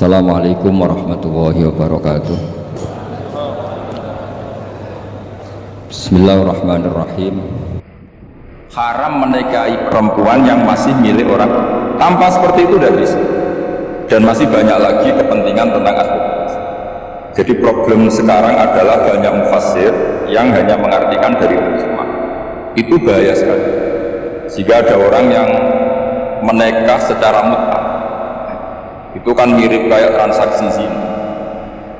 Assalamualaikum warahmatullahi wabarakatuh. Bismillahirrahmanirrahim. Haram menikahi perempuan yang masih milik orang. Tanpa seperti itu tidak bisa. Dan masih banyak lagi kepentingan tentang aspek. Jadi problem sekarang adalah banyak mufassir yang hanya mengartikan dari ijma. Itu bahaya sekali. Jika ada orang yang menikah secara mutlak, itu kan mirip kayak transaksi zina.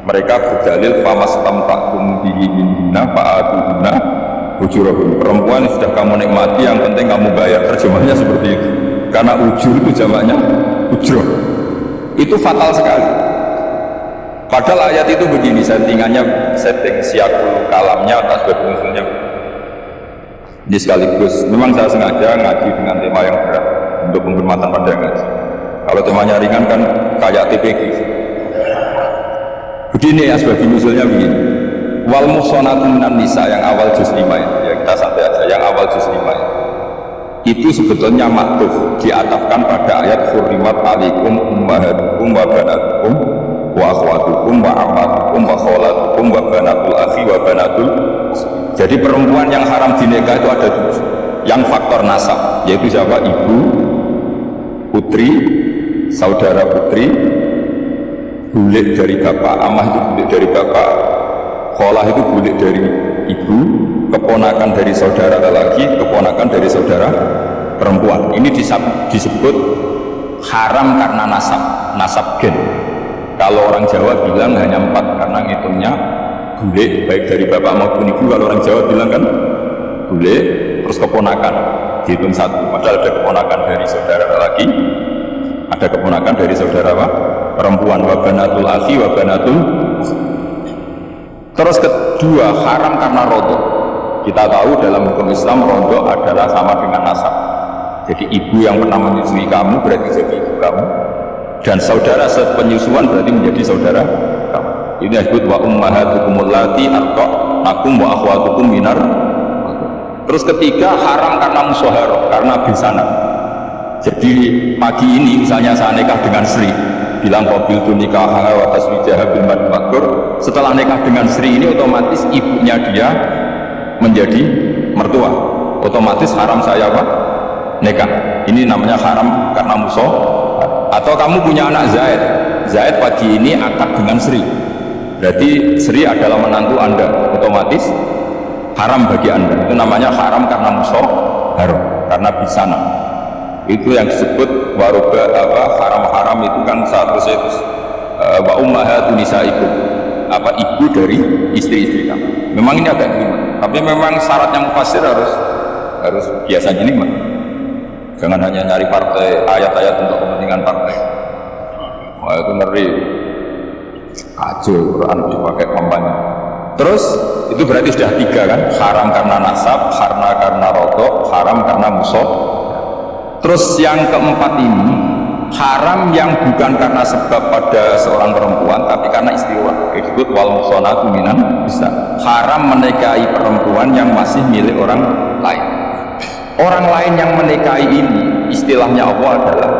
Mereka berdalil famastamtakum bihi minna fa'atuhunna ujurahum. Perempuan yang sudah kamu nikmati, yang penting kamu bayar. Terjemahnya seperti itu. Karena ujur itu jamaknya ujroh. Itu fatal sekali. Padahal ayat itu begini, setting siakul kalamnya atas berusulnya. Ini sekaligus, memang saya sengaja ngaji dengan tema yang berat untuk penghormatan pada yang ngaji. Kalau temanya ringan kan kayak TPG. Begini ya, sebab usulnya begini. Wal muhsanatun minan nisa yang awal juz 5 ya, kita santai aja, yang awal juz 5 ya. Itu sebetulnya maktuf, diatafkan pada ayat hurrimat alaikum ummahatukum wa banatukum wa akhwatukum wa ammatukum wa kholatukum wa banatul akhi wa banatul. Jadi perempuan yang haram dinikah itu ada 7. Yang faktor nasab, yaitu siapa? Ibu, putri, saudara putri, bulik dari bapak, amah itu bulik dari bapak, kholah itu bulik dari ibu, keponakan dari saudara lelaki, keponakan dari saudara perempuan. Ini disebut haram karena nasab gen. Kalau orang Jawa bilang hanya 4 karena ngitungnya bulik baik dari bapak maupun ibu. Kalau orang Jawa bilang kan bulik terus keponakan dihitung 1. Padahal ada keponakan dari saudara lelaki, ada keponakan dari saudara apa? Perempuan. Wa banatul akhi wa banatul. Terus kedua, haram karena rodok. Kita tahu dalam hukum Islam rodok adalah sama dengan nasab. Jadi ibu yang pernah menyusui kamu berarti jadi ibu kamu, dan saudara sepenyusuan berarti menjadi saudara kamu. Ini disebut wa ummahatukum allati arda'nakum wa akhwatukum minar. Terus ketiga, haram karena musyawarah, karena besanan. Jadi pagi ini misalnya saya nikah dengan Sri, bilang qabil tu nikah wa taswijah bil madmakur. Setelah nikah dengan Sri ini otomatis ibunya dia menjadi mertua. Otomatis haram saya apa? Nikah. Ini namanya haram karena musyawarah. Atau kamu punya anak Zaid. Zaid pagi ini akad dengan Sri. Berarti Sri adalah menantu Anda. Otomatis haram bagi Anda. Itu namanya haram karena musyawarah, karena bisana. Itu yang disebut waroba haram-haram itu kan satu wa ummahatun nisaikum, ibu dari istri-istri kamu. Memang ini agak gimana, tapi memang syaratnya mufassir harus biasa jelimet. Jangan hanya nyari partai ayat-ayat untuk kepentingan partai. Wah, itu ngeri. Kacau Quran dipakai kampanye. Terus itu berarti sudah 3 kan? Haram karena nasab, karena rodok, haram karena musyawarah. Terus yang keempat ini haram yang bukan karena sebab pada seorang perempuan, tapi karena istiwa. Disebut wal muhsanatu minan nisa. Haram menikahi perempuan yang masih milik orang lain. Orang lain yang menikahi ini, istilahnya Allah adalah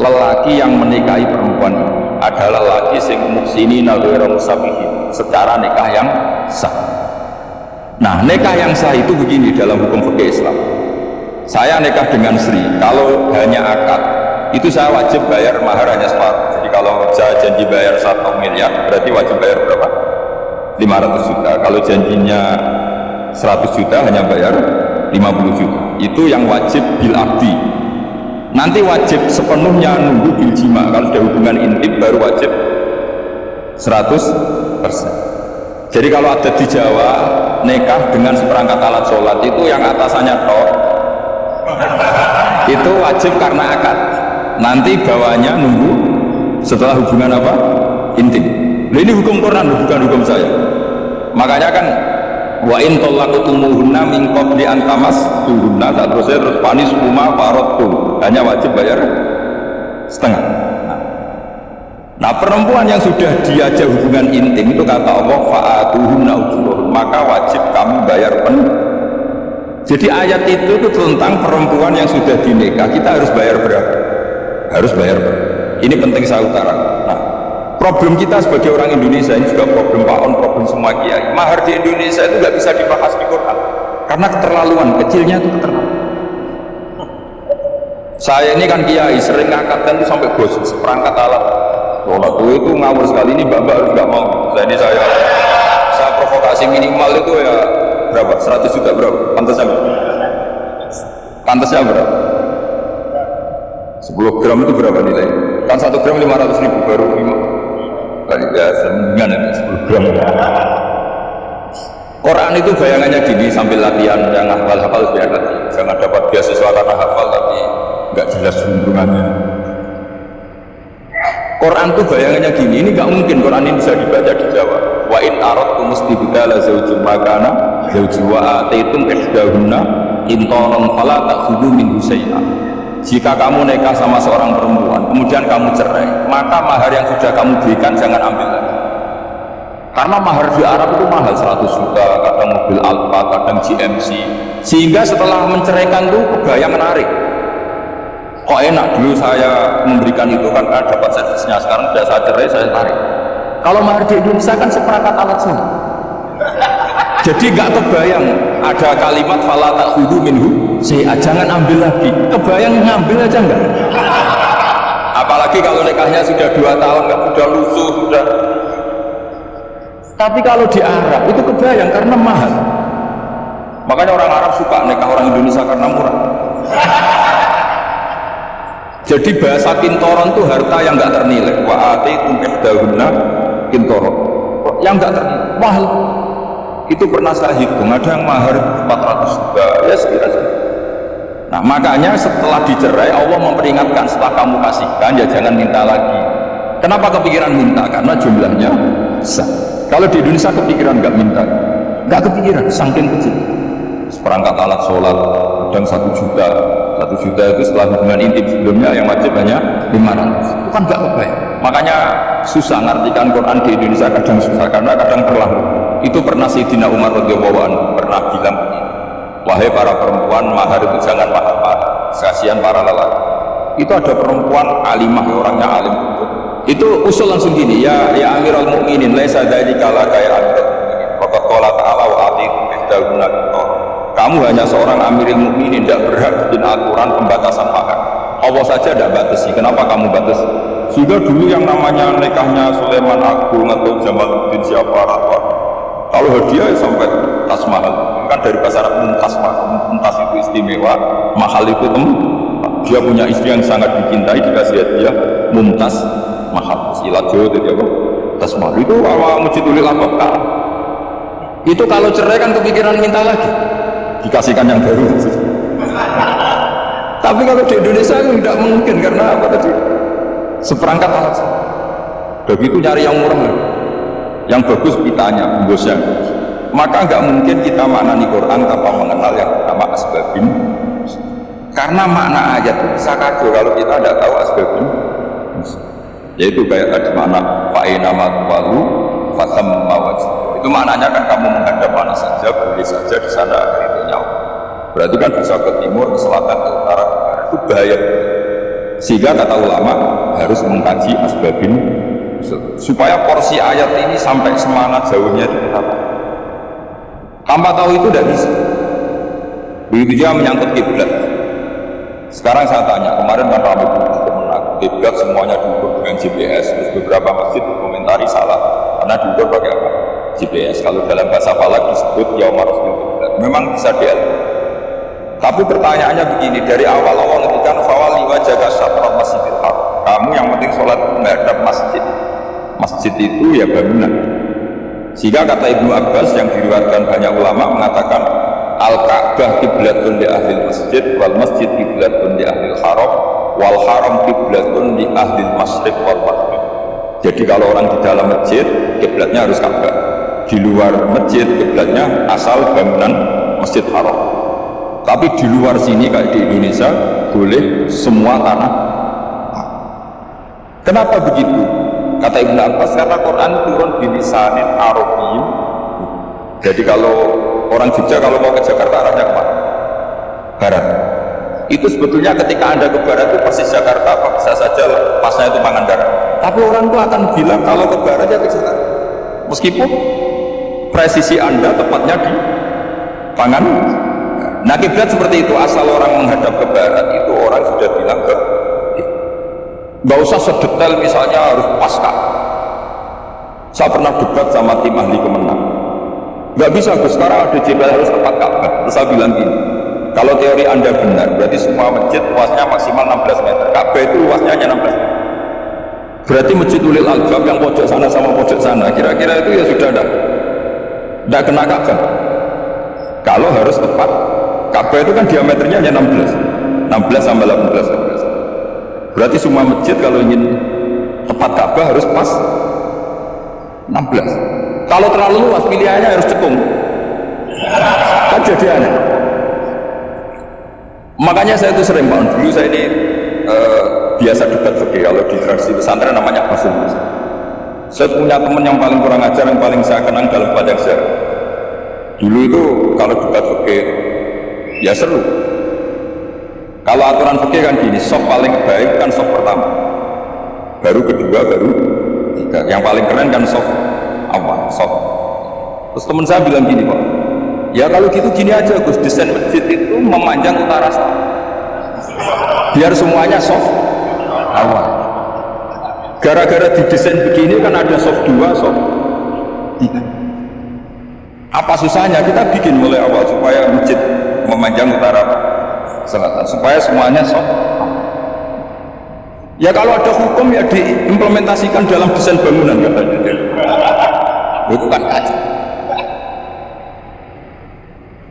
lelaki yang menikahi perempuan ini adalah lelaki sing muhsinina ghairu musabihin, secara nikah yang sah. Nah, nikah yang sah itu begini dalam hukum fikih Islam. Saya nikah dengan Sri, kalau hanya akad itu saya wajib bayar mahar hanya separuh. Jadi kalau saya janji bayar 1 miliar berarti wajib bayar berapa? 500 juta. Kalau janjinya 100 juta hanya bayar 50 juta. Itu yang wajib bil abdi. Nanti wajib sepenuhnya nunggu bil jima. Kalau ada hubungan intim baru wajib 100%. Jadi kalau ada di Jawa nikah dengan seperangkat alat sholat itu yang atasannya tok itu wajib karena akad. Nanti bawahnya nunggu setelah hubungan apa? Intim. Nah, ini hukum Quran, bukan hukum saya. Makanya kan wa in talaqtumuhunna min qabli an tamassuhunna, terus panis huma faradtum, hanya wajib bayar setengah. Nah, perempuan yang sudah diajak hubungan intim itu kata Allah fa'atuhunna ujurahun, maka wajib kamu bayar penuh. Jadi ayat itu tentang perempuan yang sudah dinikah, kita harus bayar berapa? Harus bayar berapa? Ini penting saya utarakan. Nah, problem kita sebagai orang Indonesia ini juga problem Pak On, problem semua kiai. Mahar di Indonesia itu nggak bisa dibahas di Quran karena keterlaluan, kecilnya itu keterlaluan. Saya ini kan kiai, sering ngangkatkan itu sampai gosip seperangkat alat sholat itu ngawur sekali. Ini mbak harus nggak mau. Jadi saya provokasi minimal itu ya berapa? 100 juta berapa? Pantasnya berapa? Pantasnya berapa? 10 gram itu berapa nilai? Kan 1 gram 500.000 baru 5 kali ya sembilan ya 10 gram. Quran itu bayangannya gini sambil latihan yang hafal biar nanti jangan dapat beasiswa karena hafal tapi nggak jelas hubungannya. Quran itu bayangannya gini, ini nggak mungkin Quran ini bisa dibaca di Jawa. Wa in aradtum mustibdala zawjin makana zawji wa ataitum ihdahunna intaran fala ta'khudhu minhu syai'an. Jika kamu nikah sama seorang perempuan kemudian kamu cerai, maka mahar yang sudah kamu berikan jangan ambil lagi. Karena mahar di Arab itu mahal 100 juta, kadang mobil Alfa, kadang GMC. Sehingga setelah menceraikan itu kebayang menarik. Kok enak dulu saya memberikan itu kan dapat servisnya, sekarang sudah saya cerai saya tarik. Kalau mahar di Indonesia kan seperangkat alat semua. Jadi nggak kebayang ada kalimat fala ta'khudhu minhu jangan ambil lagi. Kebayang ngambil aja enggak? Apalagi kalau nikahnya sudah 2 tahun kan sudah lusuh sudah. Tapi kalau di Arab itu kebayang karena mahal. Makanya orang Arab suka nikah orang Indonesia karena murah. Jadi bahasa kintoron itu harta yang nggak ternilai. Wa ataitum ihdahunna kintoron. Yang nggak ternilai, mahal. Itu pernah saya hitung, ada yang mahar 400 juta, ya sekira-sekira. Nah makanya setelah dicerai Allah memperingatkan setelah kamu kasihkan ya jangan minta lagi. Kenapa kepikiran minta? Karena jumlahnya besar. Kalau di Indonesia kepikiran nggak minta, nggak kepikiran, saking kecil. Seperangkat alat sholat kadang 1 juta. 1 juta itu setelah hubungan intim sebelumnya yang wajib hanya 500. Itu kan nggak kebayang. Makanya susah ngartikan Quran di Indonesia, kadang susah karena kadang terlalu. Itu pernah Sayyidina Umar radhiyallahu anhu pernah bilang begini, wahai para perempuan, mahar itu jangan mahal-mahal, kasihan para lelaki. Itu ada perempuan alimah, orangnya alim. Itu usul langsung gini, ya Amirul Mukminin, laisa dzalika laka ya Amirul Mukminin. Faqad qala ta'ala wa atiikum ihdahunna qintar. Kamu hanya seorang Amirul Mukminin, tidak berhak bikin aturan pembatasan mahar. Allah saja tidak batasi, kenapa kamu batasi? Sehingga dulu yang namanya nikahnya Sulaiman Agung atau Jamaluddin siapa atau kalau hadiah sampai tas mahal, kan dari bahasa Arab muntas, muntas itu istimewa, mahal itu dia punya istri yang sangat dicintai, dikasih hadiah muntas mahal, silat Jawa jadi apa? Tas mahal itu awal mujidulil apa? Itu kalau cerai kan kepikiran minta lagi, dikasihkan yang baru. Tapi kalau di Indonesia itu tidak mungkin karena apa tadi? Seperangkat alat. Begitu nyari yang murah. Yang bagus pitanya, bosnya. Maka nggak mungkin kita maknani Quran tanpa mengenal yang nama asbabin. Karena makna ayat itu bisa kacau kalau kita tidak tahu asbabin. Yaitu kayak tadi makna fa'ina matwalu fasamma wajh. Itu maknanya kan kamu menghadap mana saja, boleh saja di sana itu nyawa. Berarti kan bisa ke timur, ke selatan, ke utara. Itu bahaya. Sehingga kata ulama harus mengkaji asbabin supaya porsi ayat ini sampai semangat jauhnya itu kita tahu. Tanpa tahu itu tidak bisa. Begitu juga menyangkut kiblat. Sekarang saya tanya, kemarin kan ramai kiblat semuanya diukur dengan GPS, terus beberapa masjid komentari salah karena diukur pakai apa? GPS. Kalau dalam bahasa Falak disebut yaumar kiblat. Memang bisa dialih. Tapi pertanyaannya begini, dari awal Allah ngendikan fawali wajhaka syatral masjidil haram. Kamu yang penting sholat menghadap masjid. Masjid itu ya bangunan. Sehingga kata Ibnu Abbas yang diriwayatkan banyak ulama mengatakan al-Ka'bah kiblatun li ahli masjid wal masjid kiblatun li ahli haram wal haram kiblatun li ahli masyriq wal maghrib. Jadi kalau orang di dalam masjid kiblatnya harus Ka'bah. Di luar masjid kiblatnya asal bangunan Masjid Haram. Tapi di luar sini kayak di Indonesia boleh semua tanah. Kenapa begitu? Kata Ibnu Abbas karena Quran turun di lisanin Arabiyyin. Jadi kalau orang Jogja kalau mau ke Jakarta arahnya kemana? Barat. Itu sebetulnya ketika Anda ke barat itu persis Jakarta, apa bisa saja pasnya itu Pangandaran. Tapi orang itu akan bilang kalau ke barat ya ke selatan. Meskipun presisi Anda tepatnya di tangan. Nah kiblat seperti itu, asal orang menghadap ke barat itu orang sudah bilang ke nggak usah sedetail misalnya harus pas Ka'bah. Saya pernah debat sama tim ahli Kemenang, nggak bisa Gus, sekarang ada jebel harus tepat Ka'bah. Terus saya bilang gini, kalau teori Anda benar berarti semua masjid luasnya maksimal 16 meter, Ka'bah itu luasnya hanya 16 meter, berarti masjid Ulil Albab yang pojok sana sama pojok sana kira-kira itu ya sudah tidak kena Ka'bah. Kalau harus tepat Ka'bah itu kan diameternya hanya 16 sama 18, berarti semua masjid kalau ingin tepat Ka'bah harus pas 16. Kalau terlalu luas pilihannya harus cekung, kan jadi aneh. Makanya saya itu sering bangun dulu, saya ini biasa debat fikih kalau di tradisi pesantren namanya Basul. Saya punya teman yang paling kurang ajar, yang paling saya kenang dalam padang sejarah. Dulu itu kalau debat fikih ya seru. Kalau aturan fikih kan gini, soft paling baik kan soft pertama, baru kedua, baru ketiga. Yang paling keren kan soft awal, soft. Terus teman saya bilang gini Pak, ya kalau gitu gini aja Gus, desain masjid itu memanjang utara selatan, biar semuanya soft awal. Gara-gara didesain begini kan ada soft 2, soft 3. Apa susahnya kita bikin mulai awal supaya masjid memanjang utara selatan, supaya semuanya soft. Ya kalau ada hukum ya diimplementasikan dalam desain bangunan katanya. Itu kan kacau.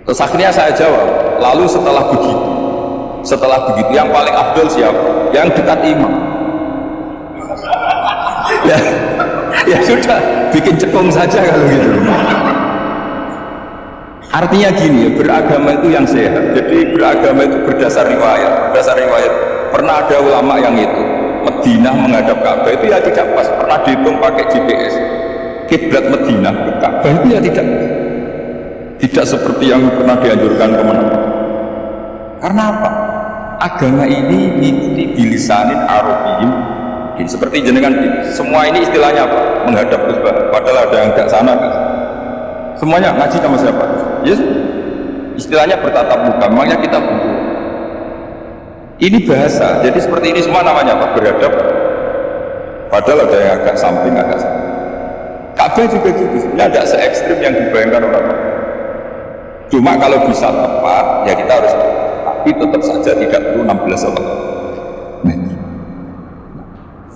Terus akhirnya saya jawab, lalu setelah begitu yang paling afdol siapa? Yang dekat imam. Ya sudah, bikin cekung saja kalau gitu. Artinya gini, beragama itu yang sehat. Jadi beragama itu berdasar riwayat. Pernah ada ulama yang itu Madinah menghadap Ka'bah itu ya tidak pas. Pernah dihitung pakai GPS. Kiblat Madinah ke Ka'bah itu ya tidak seperti yang pernah dianjurkan kemana. Karena apa? Agama ini mengikuti bilisanin Arabiyin. Seperti jenengan ini. Semua ini istilahnya apa? Menghadap Ka'bah. Padahal ada yang tidak sana kan? Semuanya ngaji sama siapa? Yes. Istilahnya bertatap muka. Memangnya kita butuh. Ini bahasa. Jadi seperti ini semua namanya apa? Berhadap. Padahal ada yang agak samping. Ka'bah juga gitu. Ini ada se-ekstrim yang dibayangkan orang. Cuma kalau bisa tepat, ya kita harus. Tapi tetap saja tidak perlu 16 meter.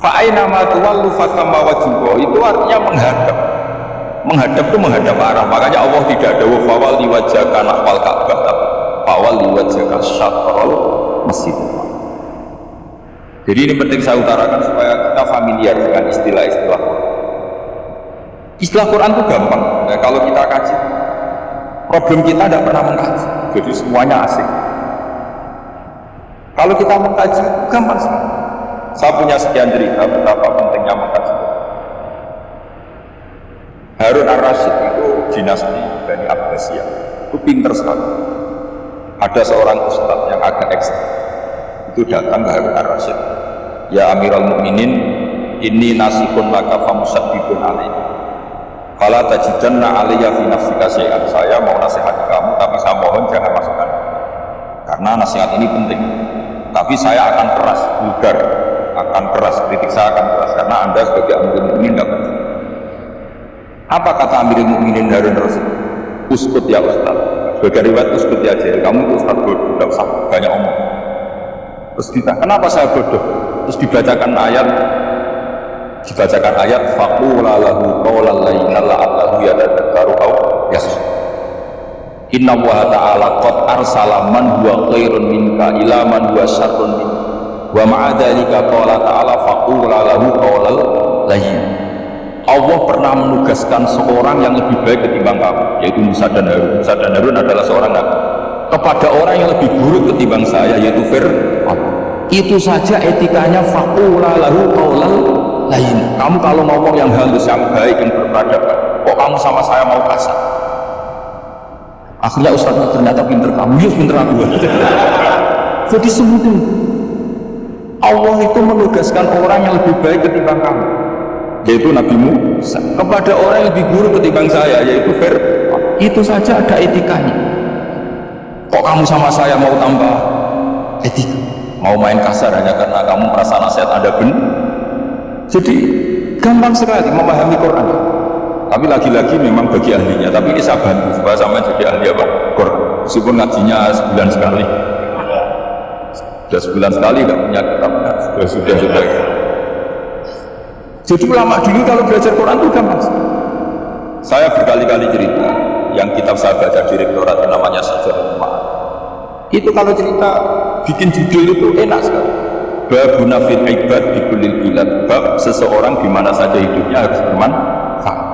Fa'aina ma tuwallu fakamma wajhuhu, itu artinya menghadap. Menghadap itu menghadap arah. Makanya Allah tidak ada fawal liwajhaka nahwal Ka'bah, fawal liwajhaka syatrul masjid. Jadi ini penting saya utarakan supaya kita familiar dengan istilah-istilah Quran. Istilah Quran itu gampang. Nah, kalau kita kaji, problem kita tidak pernah mengkaji. Jadi semuanya asing. Kalau kita mengkaji, gampang sekali. Saya punya sekian cerita betapa pentingnya mengkaji. Harun ar-Rasyid itu dinasti Bani Abbasiyah, itu pinter sekali. Ada seorang ustadz yang agak ekstrim, itu datang ke Harun ar-Rasyid, ya Amirul Mukminin, inni nasihun laka famusaddidun alaih, fala tajidanna alaiya fi nafsika syai'an. Saya mau nasihati kamu, tapi saya mohon jangan masukkan, karena nasihat ini penting. Tapi saya akan keras, vulgar, akan keras, kritik saya akan keras, karena Anda sebagai Amirul Mukminin tidak penting. Apa kata Amirul Mukminin Harun ar-Rasyid? Uskut ya Ustaz. Sebagai riwayat uskut ya Jahil, kamu itu Ustaz bodoh, tidak usah banyak omong. Terus ditanya, kenapa saya bodoh? Terus dibacakan ayat faqula lahu qawlan layyinan la'allahu yatadhakkaru aw yakhsha. Inna Allaha ta'ala qad arsala man huwa khairun minka ila man huwa syarrun minka. Wa ma'a dzalika qala ta'ala faqula lahu qawlan layyinan. Allah pernah menugaskan seorang yang lebih baik ketimbang kamu, yaitu Musa dan Harun. Musa dan Harun adalah seorang nabi, kepada orang yang lebih buruk ketimbang saya, yaitu Fir'aun. Itu saja etikanya faqula lahu qawlan layyinan. Kamu kalau ngomong yang halus, yang baik, yang berperadaban, kok kamu sama saya mau kasar? Akhirnya ustaznya ternyata pinter kamu, ya pinter aku. Jadi semudah. Allah itu menugaskan orang yang lebih baik ketimbang kamu, yaitu Nabi Musa, kepada orang yang lebih buruk ketimbang saya, yaitu Fir'aun. Itu saja ada etikanya. Kok kamu sama saya mau tambah etika? Mau main kasar hanya karena kamu merasa nasihat Anda benar? Jadi gampang sekali memahami Quran. Tapi lagi-lagi memang bagi ahlinya. Tapi ini saya bantu supaya sama jadi ahli apa? Quran. Meskipun ngajinya sebulan sekali. Sudah sebulan sekali nggak punya kitab. Sudah. Jadi ulama dulu kalau belajar Quran itu gampang. Saya berkali-kali cerita. Yang kitab saya baca di rektorat namanya Sajarul Ma'arif. Itu kalau cerita bikin judul itu enak sekali. Babuna fil ibad bikulil bilad. Bab seseorang di mana saja hidupnya harus bermanfaat.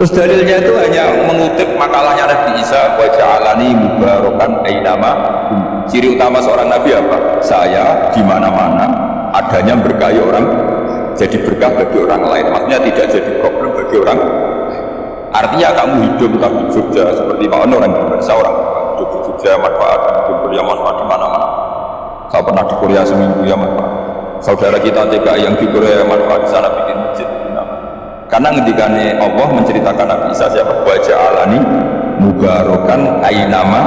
Terus dalilnya itu hanya mengutip makalahnya Nabi Isa, wa ja'alani mubarakan ainama. Ciri utama seorang nabi apa? Saya di mana-mana adanya berkahi orang, jadi berkah bagi orang lain. Maksudnya tidak jadi problem bagi orang. Artinya kamu hidup entah di Jogja seperti Pak Ono, orang Indonesia, orang hidup di Jogja manfaat, hidup Korea manfaat di mana-mana. Saya pernah di Korea seminggu ya manfaat. Saudara kita TKI yang di Korea manfaat di sana bikin masjid. Karena ngendikane Allah menceritakan Nabi Isa siapa? Wa ja'alani mubarakan ainama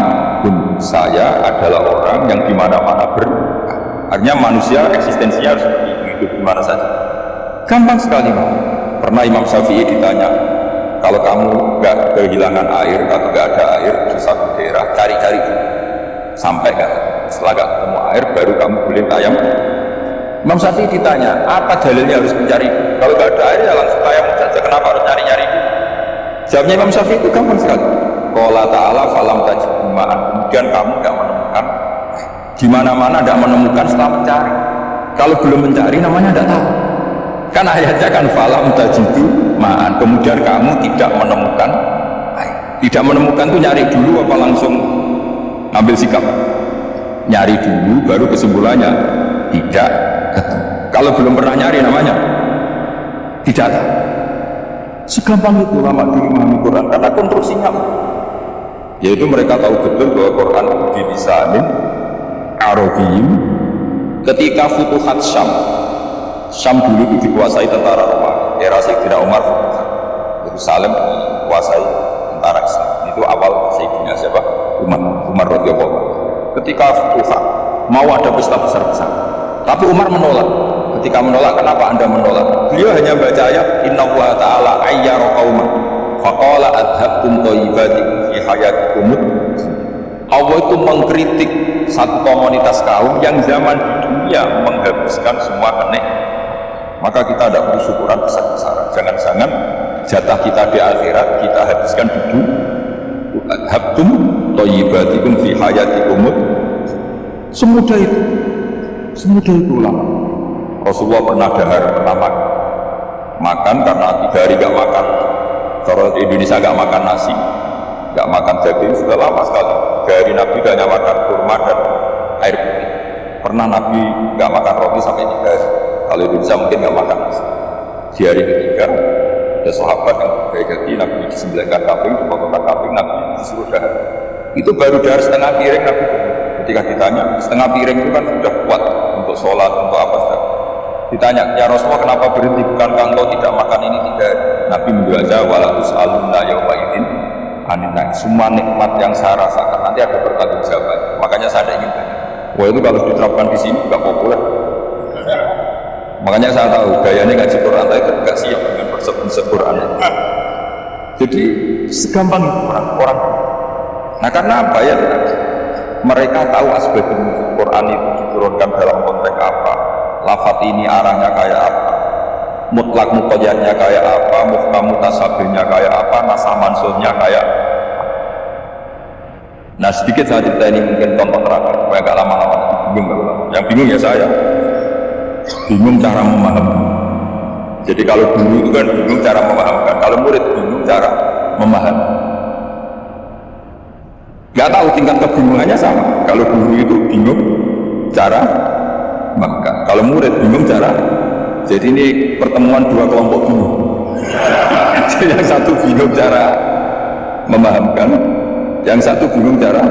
kun. Saya adalah orang yang di mana-mana artinya manusia eksistensinya harus hidup di mana saja. Gampang sekali, Pak. Pernah Imam Syafi'i ditanya, kalau kamu nggak kehilangan air atau nggak ada air di satu daerah, cari-cari sampai nggak, setelah nggak ketemu air baru kamu boleh tayam. Imam Syafi'i ditanya, apa dalilnya harus mencari? Kalau nggak ada air ya langsung tayam saja, kenapa harus nyari-nyari? Jawabnya Imam Syafi'i itu gampang sekali. Qala ta'ala falam tajid ma'an. Kemudian kamu nggak menemukan, di mana-mana tidak menemukan setelah mencari. Kalau belum mencari namanya tidak tahu. Kan ayatnya kan falam tajidu ma'an. Kemudian kamu tidak menemukan air. Tidak menemukan itu nyari dulu apa langsung ambil sikap? Nyari dulu baru kesimpulannya tidak ketemu. Kalau belum pernah nyari namanya tidak tahu. Segampang itu lama dulu memahami Quran karena konstruksinya, yaitu mereka tahu betul bahwa Quran bilisanin Arabiyyin. Ketika Futuhat Syam dulu itu dikuasai tentara Romawi, era Sayyidina Umar, Yerusalem dikuasai tentara Islam. Itu awal Sayyidina siapa? Umar radhiyallahu anhu. Ketika Futuhat mau ada pesta besar-besar, tapi Umar menolak. Ketika menolak, kenapa Anda menolak? Beliau hanya baca ayat Innallaha ta'ala ayyara qauman faqala adhabtum thayyibatikum fi hayatikum. Allah itu mengkritik satu komunitas kaum yang zaman di dunia menghabiskan semua kenikmatan. Maka kita ada perlu syukuran besar-besaran. Jangan-jangan jatah kita di akhirat kita habiskan di dunia. Adhabtum thayyibatikum fi hayatikum. Semudah itu lama. Rasulullah pernah dahar, pernah makan karena 3 hari gak makan. Kalau di Indonesia gak makan nasi, gak makan daging, sudah lama sekali. 3 hari Nabi hanya makan kurma dan air putih. Pernah Nabi gak makan roti sampai 3 hari. Kalau Indonesia mungkin gak makan nasi. Di hari ketiga, ada sahabat yang bergaya Nabi disembelihkan kambing, dipotongkan kambing, Nabi disuruh dahar. Itu baru dahar setengah piring Nabi. Ketika ditanya, setengah piring itu kan sudah kuat untuk sholat, untuk apa saja. Ditanya, ya Rasulullah kenapa berhenti? Bukankah engkau tidak makan ini 3 hari? Nabi menjawab, wala tus'alunna yawma idzin anin na'im. Semua nikmat yang saya rasakan nanti ada pertanggungjawaban. Makanya saya ingin tanya. Wah, itu kalau diterapkan di sini nggak populer. Makanya saya tahu gayanya ngaji Quran tapi nggak siap dengan konsep Quran. Jadi segampang itu orang. Nah karena apa ya? Mereka tahu asbab Quran itu diturunkan dalam konteks apa. Lafaz ini arahnya kayak apa, mutlak muqayyadnya kayak apa, muhkam mutasabihnya kayak apa, nasah mansuhnya kayak apa. Nah sedikit saya cerita ini mungkin contoh terakhir supaya gak lama-lama bingung. Yang bingung ya saya bingung cara memahami. Jadi kalau guru itu kan bingung cara memahamkan, kalau murid bingung cara memahami. Gak tahu tingkat kebingungannya sama. Kalau guru itu bingung cara maka kalau murid bingung cara, jadi ini pertemuan 2 kelompok bingung. Jadi yang satu bingung cara memahamkan, yang satu bingung cara.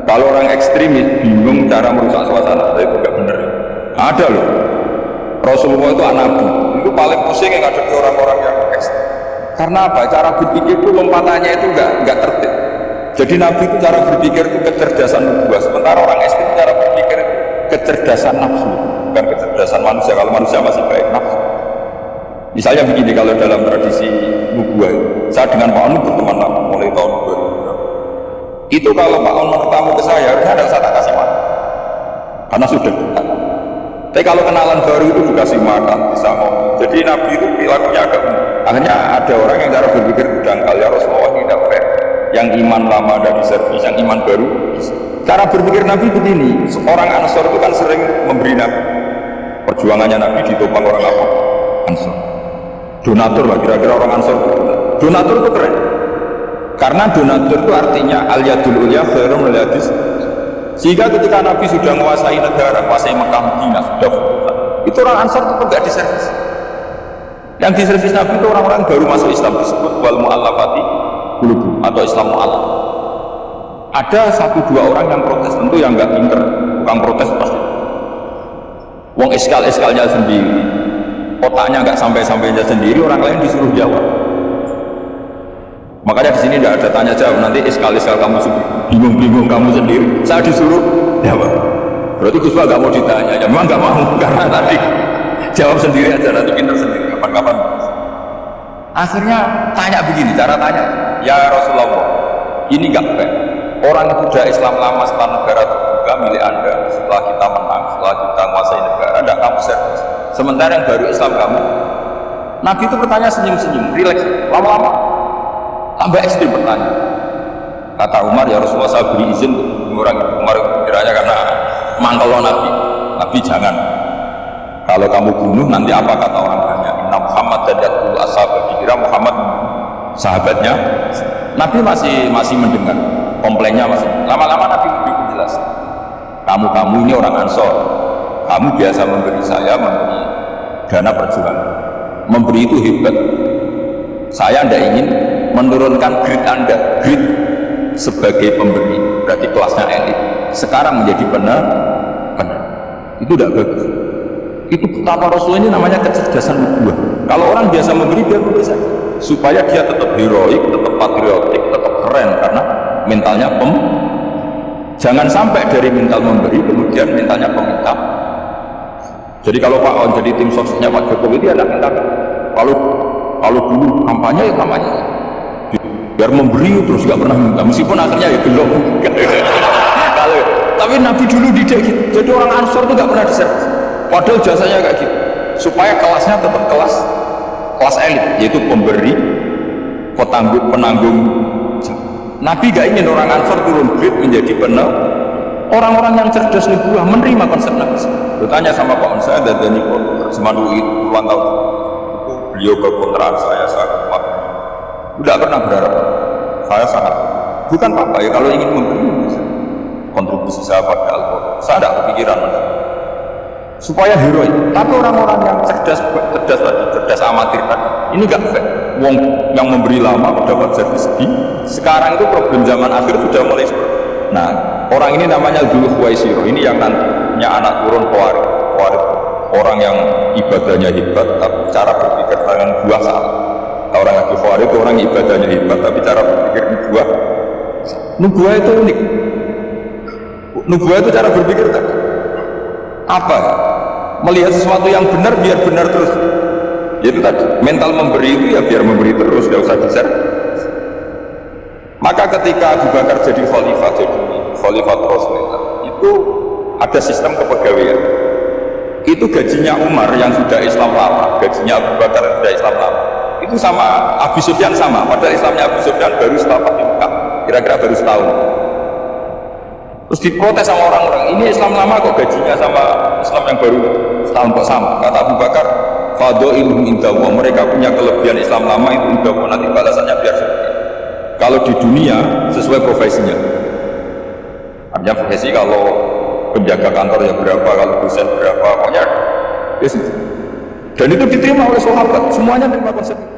Kalau orang ekstremis bingung cara merusak suasana, itu enggak benar. Ada loh. Rasulullah itu anak nabi. Itu paling pusing yang ada di orang-orang yang ekstrem. Karena apa? Cara berpikir itu lompatannya itu enggak tertib. Jadi nabi itu cara berpikir itu kecerdasan nubuah. Sementara orang ekstrem cara berpikir itu kecerdasan nafsu, bukan kecerdasan manusia. Kalau manusia masih baik nafsu. Misalnya begini, kalau dalam tradisi nubuah, saya dengan Pak Onu berteman mulai tahun 2000. Itu kalau Pak Onu bertamu ke saya, harusnya ada saya tak kasih makan, karena sudah dekat. Tapi kalau kenalan baru itu dikasih makan, bisa ngomong. Jadi Nabi itu perilakunya agak unik. Akhirnya ada orang yang cara berpikir dangkal, ya Rasulullah ini tidak fair. Yang iman lama ada di servis, yang iman baru. Cara berpikir Nabi begini, seorang Ansor itu kan sering memberi Nabi. Perjuangannya Nabi ditopang orang apa? Ansor. Donatur lah, kira-kira orang Ansor itu donatur itu keren, karena donatur itu artinya al-yadul ulya khairun min al-yadis. Sehingga ketika Nabi sudah menguasai negara, menguasai Mekah Madinah, sudah itu orang Ansor itu enggak diservis. Yang diservis Nabi itu orang-orang baru masuk Islam, disebut wal mu'allafati qulubuhum atau Islam mu'allaf. Ada 1-2 orang yang protes, tentu yang enggak pinter, bukan protes pasti wong iskal-iskalnya sendiri, otaknya nggak sampai-sampainya sendiri, orang lain disuruh jawab. Makanya di sini tidak ada tanya jawab, nanti iskal-iskal kamu sendiri, bingung-bingung kamu sendiri, saya disuruh jawab. Berarti Gus Pak nggak mau ditanya, ya memang nggak mau, karena tadi jawab sendiri aja, nanti pintar sendiri, kapan-kapan. Akhirnya tanya begini, cara tanya, ya Rasulullah, ini nggak fair. Orang yang sudah Islam lama setelah negara terbuka milik Anda, setelah kita menang, setelah kita menguasai negara, tidak kamu servis. Sementara yang baru Islam kamu. Nabi itu bertanya senyum-senyum, rileks. Lama-lama tambah ekstrim bertanya. Kata Umar, ya Rasulullah saya beri izin untuk orang itu. Umar kiranya karena mangkelo Nabi. Nabi jangan. Kalau kamu bunuh nanti apa kata orang banyak? Inna Muhammad dajatul ashab. Dikira Muhammad sahabatnya. Nabi masih mendengar komplainnya masih. Lama-lama Nabi lebih jelas. Kamu ini orang Ansor. Kamu biasa memberi saya, memberi dana perjuangan. Memberi itu hebat. Saya tidak ingin menurunkan grade Anda. Grade sebagai pemberi, berarti kelasnya elit. Sekarang menjadi benar. Itu tidak bagus. Itu betapa Rasul ini namanya kecerdasan nubuah. Kalau orang biasa memberi, biar memberi saja. Supaya dia tetap heroik, tetap patriotik, tetap keren. Karena mentalnya jangan sampai dari mental memberi, kemudian mentalnya peminta. Jadi kalau Pak On jadi tim suksesnya Pak Jokowi, dia tidak minta. Kalau dulu kampanye ya kampanye, biar memberi terus nggak pernah minta, meskipun akhirnya ya belum. Tapi Nabi dulu didik gitu. Jadi orang Ansor itu nggak pernah diservis. Padahal jasanya kayak gitu, supaya kelasnya tetap kelas elit, yaitu pemberi, penanggung. Nabi gak ingin orang Ansor turun grade menjadi orang-orang yang cerdas nubuah, menerima konsep Nabi. Bertanya sama Pak On, saya dari terjemahan UI puluhan tahun itu, beliau berkontraan saya sangat kuat. Tidak pernah berharap, saya sangat bukan apa ya, kalau ingin memberi kontribusi saya pada Al-Quran, saya tidak kepikiran supaya heroik. Tapi orang-orang yang cerdas amatir tadi, ini gak fair. Wong yang memberi lama mendapat servis sekarang itu problem zaman akhir sudah mulai seperti. Nah, orang ini namanya Dzul Khuwaisirah. Ini yang nantinya anak turun Khawarij. Orang yang ibadahnya hebat, tapi cara berpikir dengan buah salah. Orang yang Khawarij itu orang ibadahnya hebat, tapi cara berpikir buah. Nubuah itu unik. Nubuah itu cara berpikir tadi. Apa? Melihat sesuatu yang benar biar benar terus. Itu tadi, mental memberi itu ya biar memberi terus, tidak usah besar. Maka ketika Abu Bakar jadi khalifah Rasulullah, itu ada sistem kepegawaian. Itu gajinya Umar yang sudah Islam lama, gajinya Abu Bakar yang sudah Islam lama, itu sama Abu Sufyan sama. Padahal Islamnya Abu Sufyan baru setelah Fathu Mekah, kira-kira baru setahun. Terus diprotes sama orang-orang, ini Islam lama kok gajinya sama Islam yang baru setahun kok sama. Kata Abu Bakar, fadhailuhum indallah, mereka punya kelebihan Islam lama itu indallah, nanti balasannya biar seperti itu. Kalau di dunia sesuai profesinya. Artinya profesi kalau penjaga kantor ya berapa, kalau dosen berapa, pokoknya ya. Dan itu diterima oleh sahabat, semuanya menerima konsep itu.